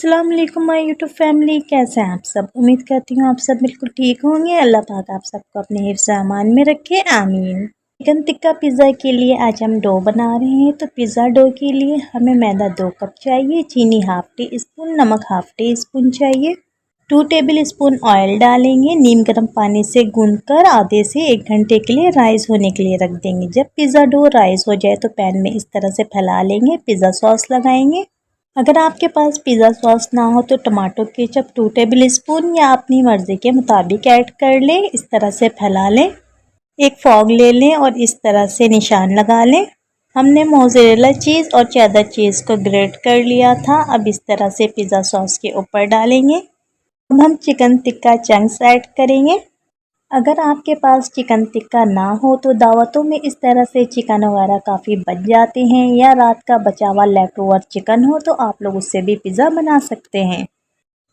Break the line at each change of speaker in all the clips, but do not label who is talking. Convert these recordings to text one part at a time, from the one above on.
अस्सलाम वालेकुम my YouTube family, कैसे हैं आप सब। उम्मीद करती हूँ आप सब बिल्कुल ठीक होंगे। अल्लाह पाक आप सबको अपने हिफ्ज़ अमान में रखे, आमीन। चिकन टिक्का पिज़्ज़ा के लिए आज हम डो बना रहे हैं। तो पिज़्ज़ा डो के लिए हमें मैदा 2 कप चाहिए, चीनी हाफ़ टी स्पून, नमक हाफ़ टी स्पून चाहिए। 2 टेबल स्पून ऑयल डालेंगे। नीम गर्म पानी से गूंथकर आधे से 1 घंटे के लिए राइस होने के लिए रख देंगे। जब पिज़्ज़ा डो राइस हो जाए तो पैन में इस तरह से फैला लेंगे। पिज़्ज़ा सॉस लगाएंगे। अगर आपके पास पिज़्ज़ा सॉस ना हो तो टमाटो केचप 2 टेबल स्पून या अपनी मर्ज़ी के मुताबिक ऐड कर लें। इस तरह से फैला लें। एक फॉग ले लें और इस तरह से निशान लगा लें। हमने मोज़रेला चीज़ और चेडर चीज़ को ग्रेट कर लिया था। अब इस तरह से पिज़्ज़ा सॉस के ऊपर डालेंगे। अब हम चिकन टिक्का चंक्स ऐड करेंगे। अगर आपके पास चिकन टिक्का ना हो तो दावतों में इस तरह से चिकन वगैरह काफ़ी बच जाते हैं, या रात का बचा हुआ लेफ्ट ओवर चिकन हो तो आप लोग उससे भी पिज़्ज़ा बना सकते हैं।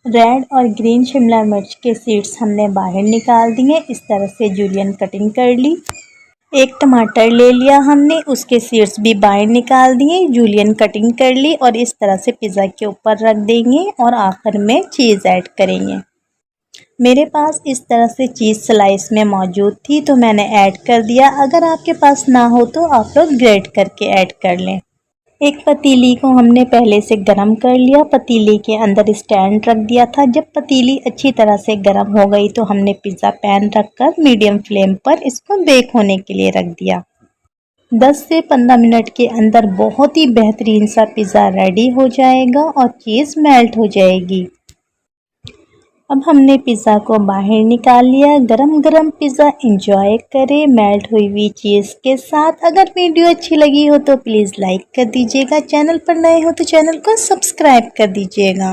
रेड और ग्रीन शिमला मिर्च के सीड्स हमने बाहर निकाल दिए। इस तरह से जूलियन कटिंग कर ली। एक टमाटर ले लिया हमने, उसके सीड्स भी बाहर निकाल दिए, जूलियन कटिंग कर ली और इस तरह से पिज़्ज़ा के ऊपर रख देंगे और आखिर में चीज़ ऐड करेंगे। मेरे पास इस तरह से चीज़ स्लाइस में मौजूद थी तो मैंने ऐड कर दिया। अगर आपके पास ना हो तो आप लोग ग्रेट करके ऐड कर लें। एक पतीली को हमने पहले से गरम कर लिया। पतीली के अंदर स्टैंड रख दिया था। जब पतीली अच्छी तरह से गरम हो गई तो हमने पिज़्ज़ा पैन रखकर मीडियम फ्लेम पर इसको बेक होने के लिए रख दिया। 10 से 15 मिनट के अंदर बहुत ही बेहतरीन सा पिज़्ज़ा रेडी हो जाएगा और चीज़ मेल्ट हो जाएगी। अब हमने पिज़्ज़ा को बाहर निकाल लिया। गरम गरम पिज़्ज़ा एंजॉय करें मेल्ट हुई हुई चीज़ के साथ। अगर वीडियो अच्छी लगी हो तो प्लीज़ लाइक कर दीजिएगा। चैनल पर नए हो तो चैनल को सब्सक्राइब कर दीजिएगा।